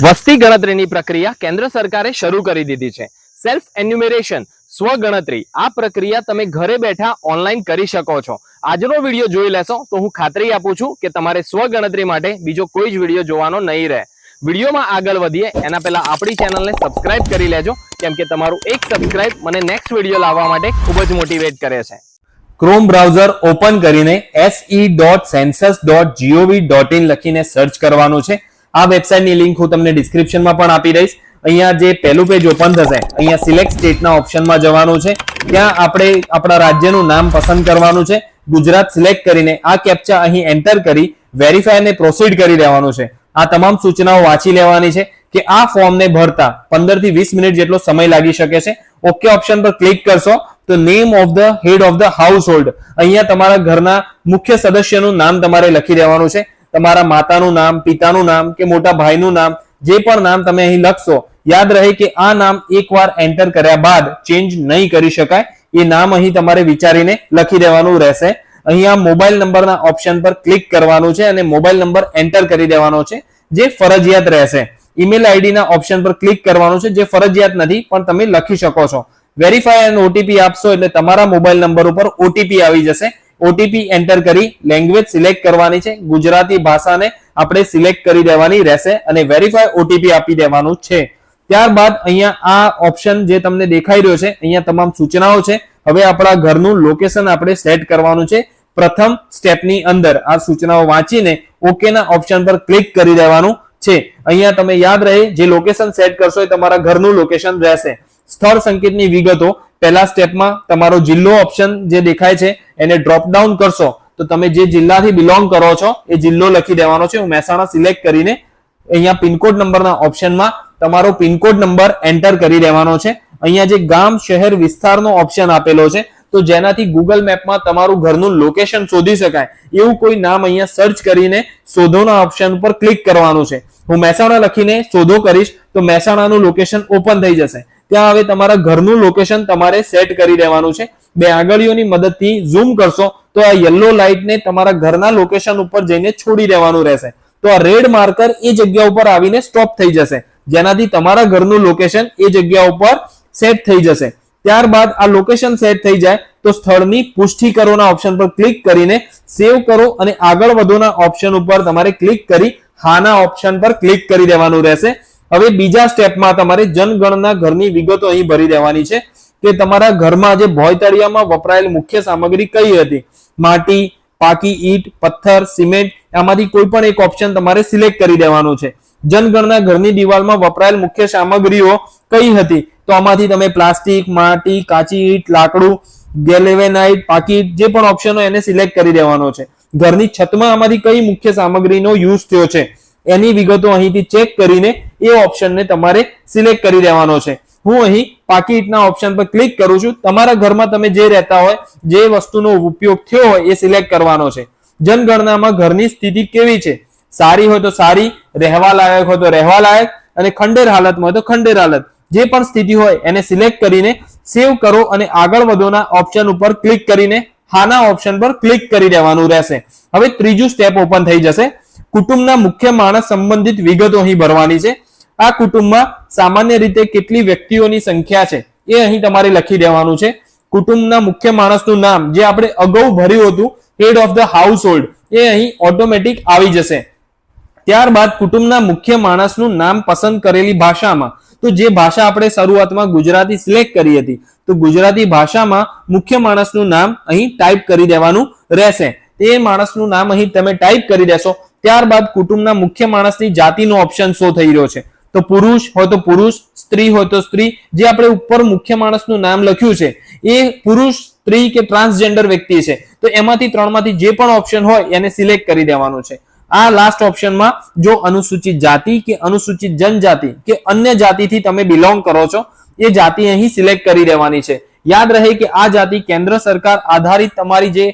વસ્તી ગણતરીની પ્રક્રિયા કેન્દ્ર સરકારે શરૂ કરી દીધી છે. સેલ્ફ એન્યુમરેશન સ્વગણતરી આ પ્રક્રિયા તમે ઘરે બેઠા ઓનલાઈન કરી શકો છો. આજનો વિડીયો જોઈ લેશો તો હું ખાતરી આપું છું કે તમારે સ્વગણતરી માટે બીજો કોઈ જ વિડીયો જોવાનો નહીં રહે. વિડીયોમાં આગળ વધીએ એના પહેલા આપણી ચેનલને સબસ્ક્રાઇબ કરી લેજો, કેમ કે તમારું એક સબસ્ક્રાઇબ મને નેક્સ્ટ વિડીયો લાવવા માટે ખૂબ જ મોટિવેટ કરે છે. ક્રોમ બ્રાઉઝર ઓપન કરીને se.census.gov.in લખીને સર્ચ કરવાનું છે. આ વેબસાઇટની લિંક હું તમને ડિસ્ક્રિપ્શનમાં પણ આપી દઈશ. અહીંયા જે પહેલું પેજ ઓપન થશે, અહીંયા સિલેક્ટ સ્ટેટના ઓપ્શનમાં જવાનું છે. ત્યાં આપણે આપણા રાજ્યનું નામ પસંદ કરવાનું છે. ગુજરાત સિલેક્ટ કરીને આ કેપ્ચા અહીં એન્ટર કરી વેરીફાઈ અને પ્રોસીડ કરી દેવાનું છે. આ તમામ સૂચનાઓ વાંચી લેવાની છે કે આ ફોર્મને ભરતા 15 થી 20 મિનિટ જેટલો સમય લાગી શકે છે. ઓકે ઓપ્શન પર ક્લિક કરશો તો name of the head of the household, અહીંયા તમારા ઘરના મુખ્ય સદસ્યનું નામ તમારે લખી દેવાનું છે. તમારા માતાનું નામ, પિતાનું નામ કે મોટા ભાઈનું નામ, જે પણ નામ તમે અહીં લખશો, યાદ રહે કે આ નામ એકવાર એન્ટર કર્યા બાદ ચેન્જ નહીં કરી શકાય. એ નામ અહીં તમારે વિચારીને લખી દેવાનું રહેશે. અહીંયા મોબાઈલ નંબરના ઓપ્શન પર ક્લિક કરવાનું છે અને મોબાઈલ નંબર એન્ટર કરી દેવાનો છે, જે ફરજિયાત રહેશે. ઈમેલ આઈડીના ઓપ્શન પર ક્લિક કરવાનું છે, જે ફરજિયાત નથી પણ તમે લખી શકો છો. વેરીફાઈ અને ઓટીપી આપશો એટલે તમારા મોબાઈલ નંબર ઉપર ઓટીપી આવી જશે. ઓટીપી એન્ટર કરી લેંગ્વેજ સિલેક્ટ કરવાની છે. ગુજરાતી ભાષાને આપણે સિલેક્ટ કરી દેવાની રહેશે અને વેરીફાઈ ઓટીપી આપી દેવાનું છે. ત્યારબાદ અહીંયા આ ઓપ્શન જે તમને દેખાઈ રહ્યો છે, અહીંયા તમામ સૂચનાઓ છે. હવે આપણા ઘરનું લોકેશન આપણે સેટ કરવાનું છે. પ્રથમ સ્ટેપની અંદર આ સૂચનાઓ વાંચીને ઓકે ના ઓપ્શન પર ક્લિક કરી દેવાનું છે. અહીંયા તમે યાદ રહે જે લોકેશન સેટ કરશો એ તમારા ઘરનું લોકેશન રહેશે. સ્થળ સંકેતની વિગતો પહેલા સ્ટેપમાં તમારો જિલ્લો ઓપ્શન જે દેખાય છે એને ડ્રોપ ડાઉન કરશો તો તમે જે જિલ્લાથી બિલોંગ કરો છો એ જિલ્લો લખી દેવાનો છે. હું મહેસાણા સિલેક્ટ કરીને અહીંયા પિનકોડ નંબરના ઓપ્શનમાં તમારો પિનકોડ નંબર એન્ટર કરી દેવાનો છે. અહીંયા જે ગામ, શહેર, વિસ્તારનો ઓપ્શન આપેલો છે, તો જેનાથી ગૂગલ મેપમાં તમારું ઘરનું લોકેશન શોધી શકાય એવું કોઈ નામ અહીંયા સર્ચ કરીને શોધોના ઓપ્શન ઉપર ક્લિક કરવાનું છે. હું મહેસાણા લખીને શોધો કરીશ તો મહેસાણાનું લોકેશન ઓપન થઈ જશે. ત્યાં હવે તમારા ઘરનું લોકેશન તમારે સેટ કરી દેવાનું છે. બે આંગળીઓની મદદથી ઝૂમ કરશો તો આ યલો લાઇટને તમારા ઘરના લોકેશન ઉપર જઈને છોડી દેવાનું રહેશે. તો આ રેડ માર્કર એ જગ્યા ઉપર આવીને સ્ટોપ થઈ જશે, જેનાથી તમારા ઘરનું લોકેશન એ જગ્યા ઉપર સેટ થઈ જશે. ત્યારબાદ આ લોકેશન સેટ થઈ જાય તો સ્થળની પુષ્ટિ કરોના ઓપ્શન પર ક્લિક કરીને સેવ કરો અને આગળ વધોના ઓપ્શન ઉપર તમારે ક્લિક કરી હાના ઓપ્શન પર ક્લિક કરી દેવાનું રહેશે. હવે બીજા સ્ટેપમાં તમારે જનગણના ઘરની વિગતો અહીં ભરી દેવાની છે કે તમારા ઘરમાં જે ભોયતળિયામાં વપરાયેલ મુખ્ય સામગ્રી કઈ હતી. માટી, પાકી ઈંટ, પથ્થર, સિમેન્ટ, આમાંથી કોઈ પણ એક ઓપ્શન તમારે સિલેક્ટ કરી દેવાનું છે. જનગણના ઘરની દિવાલમાં વપરાયેલ મુખ્ય સામગ્રીઓ કઈ હતી, તો આમાંથી તમે પ્લાસ્ટિક, માટી, કાચી ઈંટ, લાકડું, ગેલ્વેનાઇટ, પાકી ઈંટ, જે પણ ઓપ્શન હોય એને સિલેક્ટ કરી દેવાનો છે. ઘરની છતમાં આમાંથી કઈ મુખ્ય સામગ્રીનો યુઝ થયો છે એની વિગતો અહીંથી ચેક કરીને એ ઓપ્શનને તમારે સિલેક્ટ કરી દેવાનો છે. હું અહીં પાકી ઈંટના ઓપ્શન પર ક્લિક કરું છું. તમારા ઘરમાં તમે જે રહેતા હોય, જે વસ્તુનો ઉપયોગ થયો હોય એ સિલેક્ટ કરવાનો છે. જનગણનામાં ઘરની સ્થિતિ કેવી છે, સારી હોય તો સારી, રહેવા લાયક હોય તો રહેવા લાયક અને ખંડેર હાલતમાં હોય તો ખંડેર હાલત, જે પણ સ્થિતિ હોય એને સિલેક્ટ કરીને સેવ કરો અને આગળ વધોના ઓપ્શન ઉપર ક્લિક કરીને હાના ઓપ્શન પર ક્લિક કરી દેવાનું રહેશે. હવે ત્રીજું સ્ટેપ ઓપન થઈ જશે. કુટુંબના મુખ્ય માણસ સંબંધિત વિગતો અહીં ભરવાની છે. આ કુટુંબમાં સામાન્ય રીતે કેટલી વ્યક્તિઓની સંખ્યા છે એ અહીં તમારે લખી દેવાનું છે. કુટુંબના મુખ્ય માણસનું નામ જે આપણે અગાઉ ભર્યું હતું, હેડ ઓફ ધ હાઉસહોલ્ડ, એ અહીં ઓટોમેટિક આવી જશે. ત્યારબાદ કુટુંબના મુખ્ય માણસનું નામ પસંદ કરેલી ભાષામાં, તો જે ભાષા આપણે શરૂઆતમાં ગુજરાતી સિલેક્ટ કરી હતી, તો ગુજરાતી ભાષામાં મુખ્ય માણસનું નામ અહીં ટાઈપ કરી દેવાનું રહેશે. એ માણસનું નામ અહીં તમે ટાઈપ કરી દેશો. ત્યારબાદ કુટુંબના મુખ્ય માણસની જાતિનો ઓપ્શન શો થઈ રહ્યો છે, તો પુરુષ હોય તો પુરુષ, સ્ત્રી હોય તો સ્ત્રી. જે આપણે ઉપર મુખ્ય માણસનું નામ લખ્યું છે એ પુરુષ, સ્ત્રી કે ટ્રાન્સજેન્ડર વ્યક્તિ છે, તો એમાંથી ત્રણમાંથી જે પણ ઓપ્શન હોય એને સિલેક્ટ કરી દેવાનું છે. આ લાસ્ટ ઓપ્શનમાં જો અનુસૂચિત જાતિ કે અનુસૂચિત જનજાતિ કે અન્ય જાતિથી તમે બિલોંગ કરો છો એ જાતિ અહીં સિલેક્ટ કરી દેવાની છે. યાદ રહે કે આ જાતિ કેન્દ્ર સરકાર આધારિત તમારી જે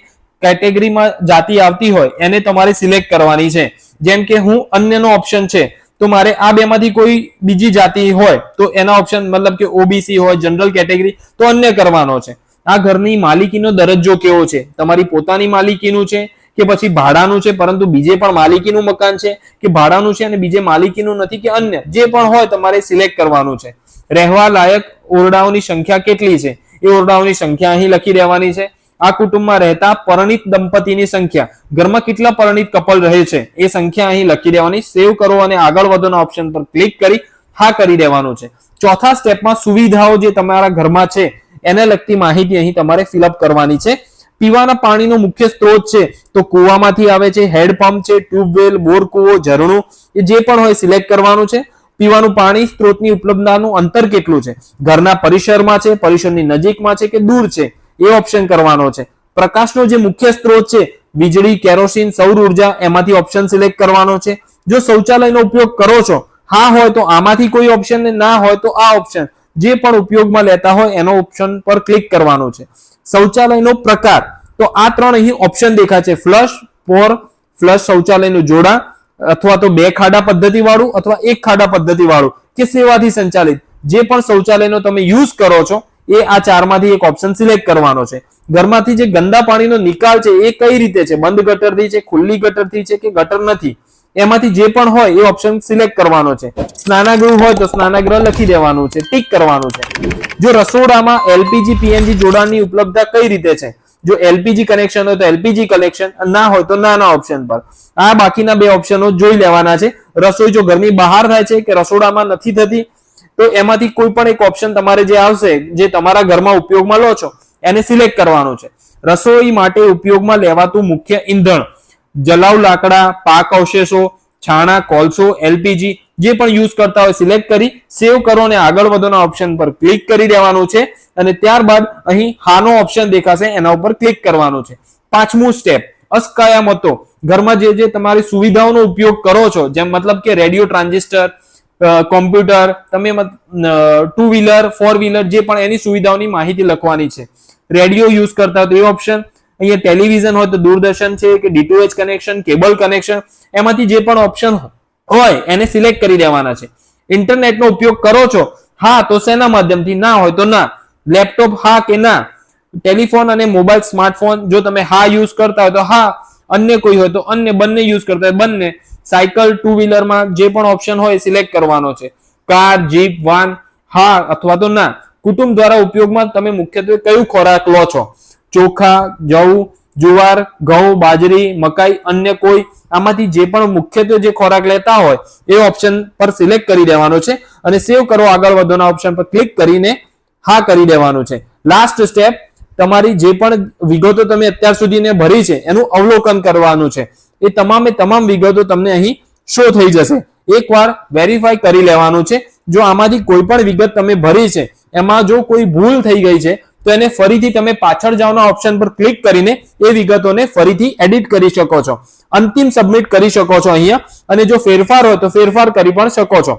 કેટેગરીમાં જાતિ આવતી હોય એને તમારે સિલેક્ટ કરવાની છે. જેમ કે હું અન્યનો ઓપ્શન છે, તો મારે આ બેમાંથી કોઈ બીજી જાતિ હોય તો એના ઓપ્શન મતલબ કે ઓબીસી હોય, જનરલ કેટેગરી, તો અન્ય કરવાનો છે. આ ઘરની માલિકીનો દરજ્જો કેવો છે, તમારી પોતાની માલિકીનું છે કે પછી ભાડાનું છે પરંતુ બીજે પણ માલિકીનું મકાન છે, કે ભાડાનું છે અને બીજે માલિકીનું નથી, કે અન્ય જે પણ હોય તમારે સિલેક્ટ કરવાનું છે. રહેવા લાયક ઓરડાઓની સંખ્યા કેટલી છે એ ઓરડાઓની સંખ્યા અહીં લખી દેવાની છે. આ કુટુંબમાં રહેતા પરણિત દંપતીની સંખ્યા, ઘરમાં કેટલા પરણિત કપલ રહે છે એ સંખ્યા અહીં લખી દેવાની. સેવ કરો અને આગળ વધોના ઓપ્શન પર ક્લિક કરી હા કરી દેવાનું છે. ચોથા સ્ટેપમાં સુવિધાઓ જે તમારા ઘરમાં છે એને લગતી માહિતી અહીં તમારે ફિલઅપ કરવાની છે. પીવાના પાણીનો મુખ્ય સ્ત્રોત છે તો કૂવામાંથી આવે છે, હેન્ડપંપ છે, ટ્યુબવેલ, બોર કૂવો, ઝરણું, એ જે પણ હોય સિલેક્ટ કરવાનું છે. પીવાનું પાણી સ્ત્રોતની ઉપલબ્ધતાનું અંતર કેટલું છે, ઘરના પરિસરમાં છે, પરિસરની નજીકમાં છે કે દૂર છે એ ઓપ્શન કરવાનો છે. પ્રકાશનો જે મુખ્ય સ્ત્રોત છે વીજળી, કેરોસીન, સૌર ઉર્જા, એમાંથી ઓપ્શન સિલેક્ટ કરવાનો છે. જો શૌચાલયનો ઉપયોગ કરો છો, હા હોય તો આમાંથી કોઈ ઓપ્શન ને ના હોય તો આ ઓપ્શન, જે પણ ઉપયોગમાં લેતા હોય એનો ઓપ્શન પર ક્લિક કરવાનું છે. શૌચાલયનો પ્રકાર, તો આ ત્રણ અહીં ઓપ્શન દેખાય છે, ફ્લશ, પોર, ફ્લશ શૌચાલયનું જોડાણ, અથવા તો 2 ખાડા પદ્ધતિ વાળું અથવા 1 ખાડા પદ્ધતિ વાળું, કે સેવાથી સંચાલિત. જે પણ શૌચાલયનો તમે યુઝ કરો છો એ આ ચારમાંથી એક ઓપ્શન સિલેક્ટ કરવાનો છે. ઘરમાંથી જે ગંદા પાણીનો નિકાલ છે એ કઈ રીતે છે, બંધ ગટરથી છે, ખુલ્લી ગટરથી છે કે ગટર નથી, એમાંથી જે પણ હોય એ ઓપ્શન સિલેક્ટ કરવાનો છે. સ્નાનાગૃહ હોય તો સ્નાનાગૃહ લખી દેવાનું છે, ટીક કરવાનું છે. જો રસોડામાં એલપીજી પીએનજી જોડાણની ઉપલબ્ધતા કઈ રીતે છે, જો એલપીજી કનેક્શન હોય તો એલપીજી કનેક્શન, ના હોય તો નાના ઓપ્શન પર. આ બાકીના 2 ઓપ્શનો જોઈ લેવાના છે. રસોઈ જો ઘરની બહાર થાય છે કે રસોડામાં નથી થતી તો એમાંથી કોઈ પણ એક ઓપ્શન તમારે જે આવશે, જે તમારા ઘરમાં ઉપયોગમાં લો છો એને સિલેક્ટ કરવાનું છે. રસોઈ માટે ઉપયોગમાં લેવાતું મુખ્ય ઈંધણ, જલાવ લાકડા, પાક અવશેષો, છાણા, કોલસો, એલપીજી, જે પણ યુઝ કરતા હોય સિલેક્ટ કરી સેવ કરો અને આગળ વધોના ઓપ્શન પર ક્લિક કરી દેવાનું છે. અને ત્યારબાદ અહીં હાનો ઓપ્શન દેખાશે એના ઉપર ક્લિક કરવાનું છે. 5મું સ્ટેપ, અસ્કયામતો, ઘરમાં જે તમારી સુવિધાઓનો ઉપયોગ કરો છો, જેમ મતલબ કે રેડિયો, ટ્રાન્ઝિસ્ટર, કોમ્પ્યુટર, તમે 2 વ્હીલર 4 વ્હીલર જે પણ એની સુવિધાઓની માહિતી લખવાની છે. રેડિયો યુઝ કરતા હોય તો એ ઓપ્શન, અહીંયા ટેલિવિઝન હોય તો દૂરદર્શન છે કે ડીટીએચ કનેક્શન, કેબલ કનેક્શન, એમાંથી જે પણ ઓપ્શન હોય એને સિલેક્ટ કરી દેવાના છે. ઇન્ટરનેટનો ઉપયોગ કરો છો, હા તો શેના માધ્યમથી, ના હોય તો ના. લેપટોપ, હા કે ના. ટેલિફોન અને મોબાઈલ સ્માર્ટફોન, જો તમે હા યુઝ કરતા હોય તો હા, અન્ય કોઈ હોય તો અન્ય, બંને યુઝ કરતા હોય બંને. સાયકલ, 2 વ્હીલરમાં જે પણ ઓપ્શન હોય સિલેક્ટ કરવાનો છે. કાર, જીપ, વાન, હા અથવા તો ના. કુટુંબ દ્વારા ઉપયોગમાં તમે મુખ્યત્વે કયું ખોરાક લો છો, ચોખા, જવ, જુવાર, ઘઉં, બાજરી, મકાઈ, અન્ય કોઈ, આમાંથી જે પણ મુખ્યત્વે જે ખોરાક લેતા હોય એ ઓપ્શન પર સિલેક્ટ કરી દેવાનો છે અને સેવ કરો આગળ વધોના ઓપ્શન પર ક્લિક કરીને હા કરી દેવાનું છે. લાસ્ટ સ્ટેપ, તમારી જે પણ વિગતો તમે અત્યાર સુધીને ભરી છે એનું અવલોકન કરવાનું છે. એ તમામ વિગતો તમને અહીં શો થઈ જશે. એકવાર વેરીફાઈ કરી લેવાનું છે. જો આમાંથી કોઈ પણ વિગત તમે ભરી છે એમાં જો કોઈ ભૂલ થઈ ગઈ છે તો એને ફરીથી તમે પાછળ જવાના ઓપ્શન પર ક્લિક કરીને એ વિગતોને ફરીથી એડિટ કરી શકો છો. અંતિમ સબમિટ કરી શકો છો અહીંયા, અને જો ફેરફાર હોય તો ફેરફાર કરી પણ શકો છો.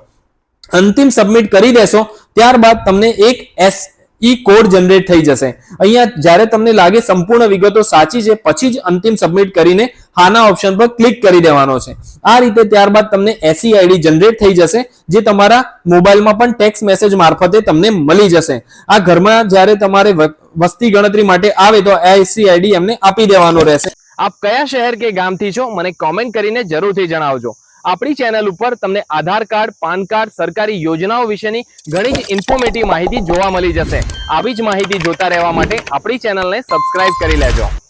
અંતિમ સબમિટ કરી દેશો ત્યારબાદ તમને એક કોડ જનરેટ થઈ જશે. અહીંયા જ્યારે તમને લાગે સંપૂર્ણ વિગતો સાચી છે પછી જ અંતિમ સબમિટ કરીને હાના ઓપ્શન પર ક્લિક કરી દેવાનો છે. આ રીતે ત્યારબાદ તમને SEID જનરેટ થઈ જશે, જે તમારા મોબાઈલમાં પણ ટેક્સ્ટ મેસેજ મારફતે તમને મળી જશે. આ ઘરમાં જ્યારે તમારે વસ્તી ગણતરી માટે આવે તો SEID એમને આપી દેવાનો રહેશે. આપ કયા શહેર કે ગામથી છો મને કોમેન્ટ કરીને જરૂરથી જણાવજો. આપણી ચેનલ ઉપર તમને આધાર કાર્ડ, પાન કાર્ડ, સરકારી યોજનાઓ વિશેની ઘણી જ ઇન્ફોર્મેટિવ માહિતી જોવા મળી જશે. આવી જ માહિતી જોતા રહેવા માટે આપણી ચેનલને સબસ્ક્રાઇબ કરી લેજો.